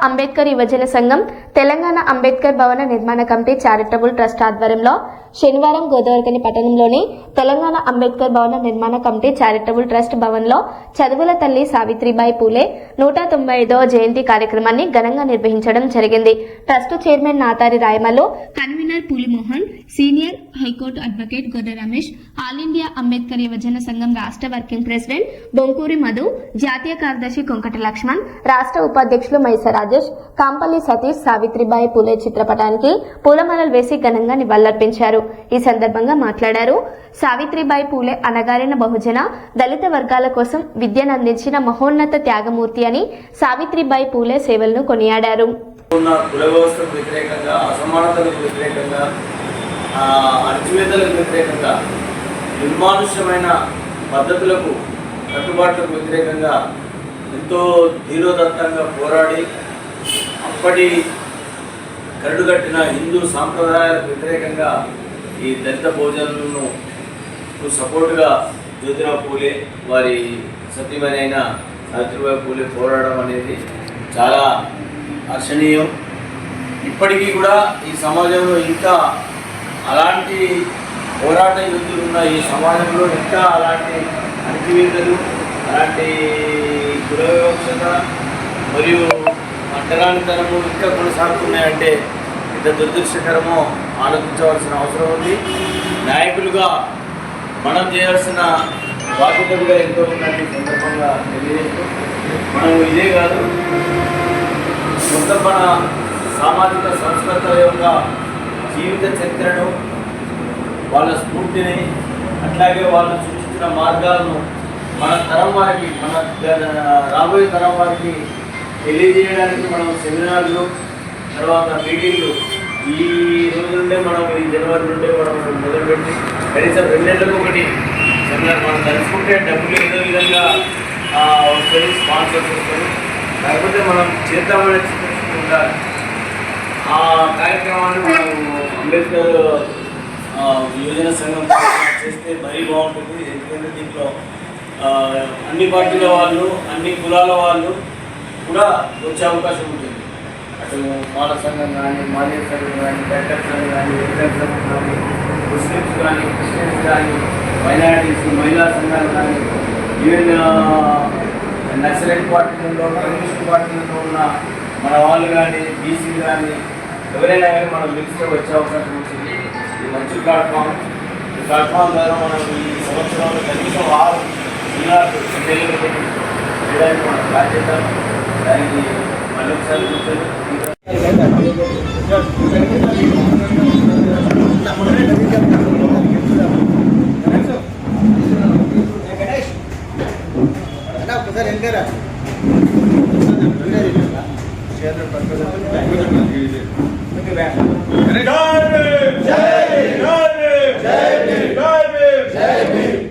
అంబేద్కర్ యువజన సంఘం తెలంగాణ అంబేద్కర్ భవన నిర్మాణ కమిటీ చారిటబుల్ ట్రస్ట్ ఆధ్వర్యంలో శనివారం గోదావరిఖని పట్టణంలోని తెలంగాణ అంబేద్కర్ భవన నిర్మాణ కమిటీ చారిటబుల్ ట్రస్ట్ భవన్లో చదువుల తల్లి సావిత్రిబాయి పూలే 195వ జయంతి కార్యక్రమాన్ని ఘనంగా నిర్వహించడం జరిగింది. Trust chairman Natari Rayamallu, convener Pulimohan, senior high court advocate Gorre Ramesh, all India Ambedkar యువజన సంఘం రాష్ట్ర వర్కింగ్ ప్రెసిడెంట్ బొంకూరి మధు, జాతీయ కార్యదర్శి కొంకటి లక్ష్మణ్, రాష్ట్ర ఉపాధ్యక్షులు మైస రాజేష్, కాంపల్లి సతీష్ సావిత్రిబాయి పూలే చిత్రపటానికి పూలమాలలు వేసి ఘనంగా నివాళులర్పించారు. ఈ సందర్భంగా మాట్లాడారు. సావిత్రిబాయి పూలే అనగారిన బహుజన దళిత వర్గాల కోసం విద్యను అందించిన మహోన్నత త్యాగమూర్తి అని సావిత్రిబాయి పూలే సేవలను కొనియాడారు. కుల వ్యవస్థకు వ్యతిరేకంగా, అసమానతలకు వ్యతిరేకంగా, అణచివేతలకు వ్యతిరేకంగా, నిర్మానుష్యమైన పద్ధతులకు కట్టుబాట్లకు వ్యతిరేకంగా ఎంతో ధీరోదత్తంగా పోరాడి అప్పటి కరడుగట్టిన హిందూ సాంప్రదాయాలకు వ్యతిరేకంగా ఈ దళిత భోజనాలను సపోర్టుగా జ్యోతిరావు పూలే వారి సతీమణి అయిన సావిత్రిబాయి పూలే పోరాడడం అనేది చాలా హర్షణీయం. ఇప్పటికీ కూడా ఈ సమాజంలో ఇంకా అలాంటి పోరాట యుద్ధులు ఉన్న ఈ సమాజంలో ఇంకా అలాంటి అణచివేతలు, అలాంటి కుల వివక్షత మరియు అంటరానితనము ఇంకా కొనసాగుతున్నాయంటే ఇంత దురదృష్టకరమో ఆలోచించవలసిన అవసరం ఉంది. నాయకులుగా మనం చేయాల్సిన బాధ్యత కూడా ఎంతో ఉందని సందర్భంగా తెలియజేస్తూ, మనం ఇదే కాదు మొత్తం మన సామాజిక సంస్కృత యొక్క జీవిత చరిత్రను, వాళ్ళ స్ఫూర్తిని, అట్లాగే వాళ్ళు సూచించిన మార్గాలను మన తరం వారికి, మన రాబోయే తరం వారికి తెలియజేయడానికి మనం సెమినార్లు, తర్వాత మీటింగ్లు ఈ రోజు నుండే మనం ఈ జనవరి నుండే మనం మొదలుపెట్టి కనీసం 2 నెలలకు ఒకటి సెమినార్ మనం తలుచుకుంటే డబ్బులు ఏదో విధంగా వస్తుంది, స్పాన్సర్స్ వస్తుంది, కాకపోతే మనం చేద్దామనే చిత్తశుద్ధి ఉండాలి. ఆ కార్యక్రమాన్ని మనం అంబేద్కర్ యువజన సంఘం చేస్తే మరీ బాగుంటుంది. ఎందుకంటే దీంట్లో అన్ని పార్టీల వాళ్ళు, అన్ని కులాల వాళ్ళు కూడా వచ్చే అవకాశం ఉంటుంది. అటు మాల సంఘం కానీ, మాదిగ సంఘం కానీ, డైరెక్టర్ సంఘం కానీ, వెంకట సంఘం కానీ, ముస్లిమ్స్ కానీ, క్రిస్టియన్స్ కానీ, మైనారిటీస్, మహిళా సంఘాలు కానీ, ఈవెన్ నక్సలైట్ పార్టీలలో, కమ్యూనిస్ట్ పార్టీలలో ఉన్న మన వాళ్ళు కానీ, బీసీలు కానీ, ఎవరైనా కానీ మనం పిలిస్తే వచ్చే అవకాశం ఉంటుంది. ఇది మంచి ప్లాట్ఫామ్. ఈ ప్లాట్ఫామ్ ద్వారా మనం ఈ సంవత్సరంలో కనీసం 6 జిల్లాలు చేయడానికి మనం ప్లాన్ చేద్దాం. దానికి మళ్ళీ ఒకసారి కూర్చొని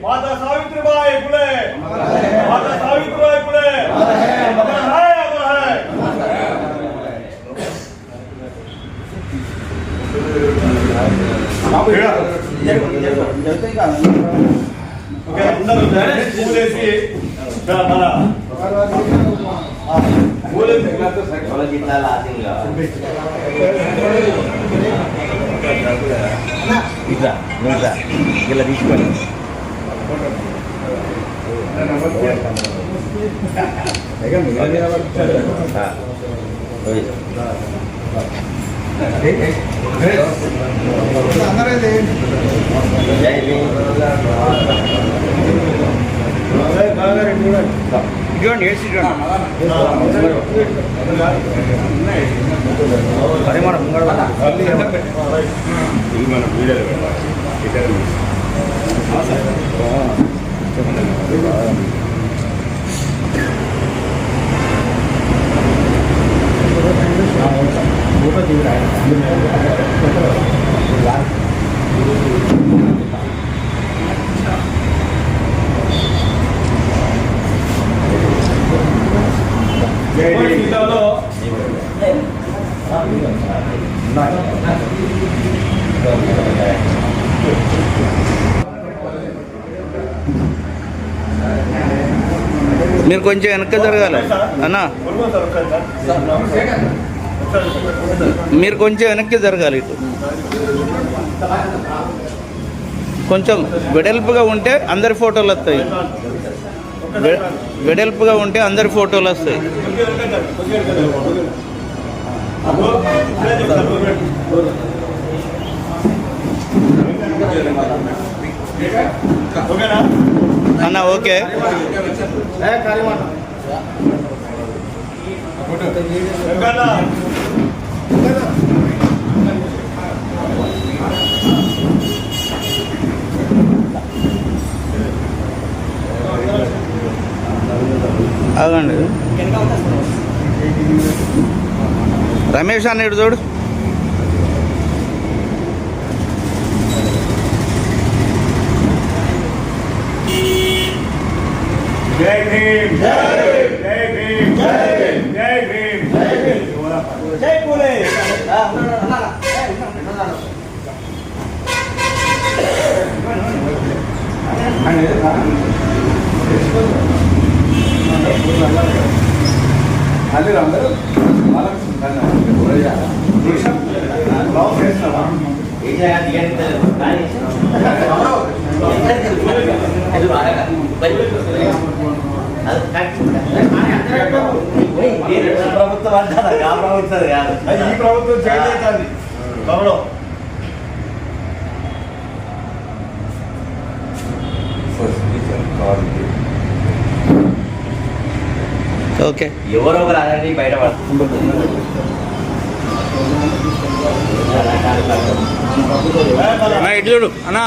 माता सावित्रीबाई फुले, माता सावित्रीबाई फुले ఇలా తీసుకోండి. అరే మన ముంగడ మీరు కొంచెం వెనక్కి జరగాలి అన్నా, మీరు కొంచెం వెనక్కి జరగాలి. ఇటు కొంచెం వెడల్పుగా ఉంటే అందరి ఫోటోలు వస్తాయి. వెడల్పుగా ఉంటే అందరి ఫోటోలు వస్తాయి. అన్న ఓకే. ఆగండి. రమేష్ అన్న ఇటు చూడు. జై భీమ్, జై భీమ్, జై భీమ్, జై భీమ్, జై పూలే. అందరూ ప్రభుత్వం అంటారా? ఆ ప్రభుత్వం కాదు, ఈ ప్రభుత్వం చేయలేదు. గౌరవం ఓకే. ఎవరో ఒకరు అలాంటి బయటపడుతుంది. ఇటు చూడు అన్నా.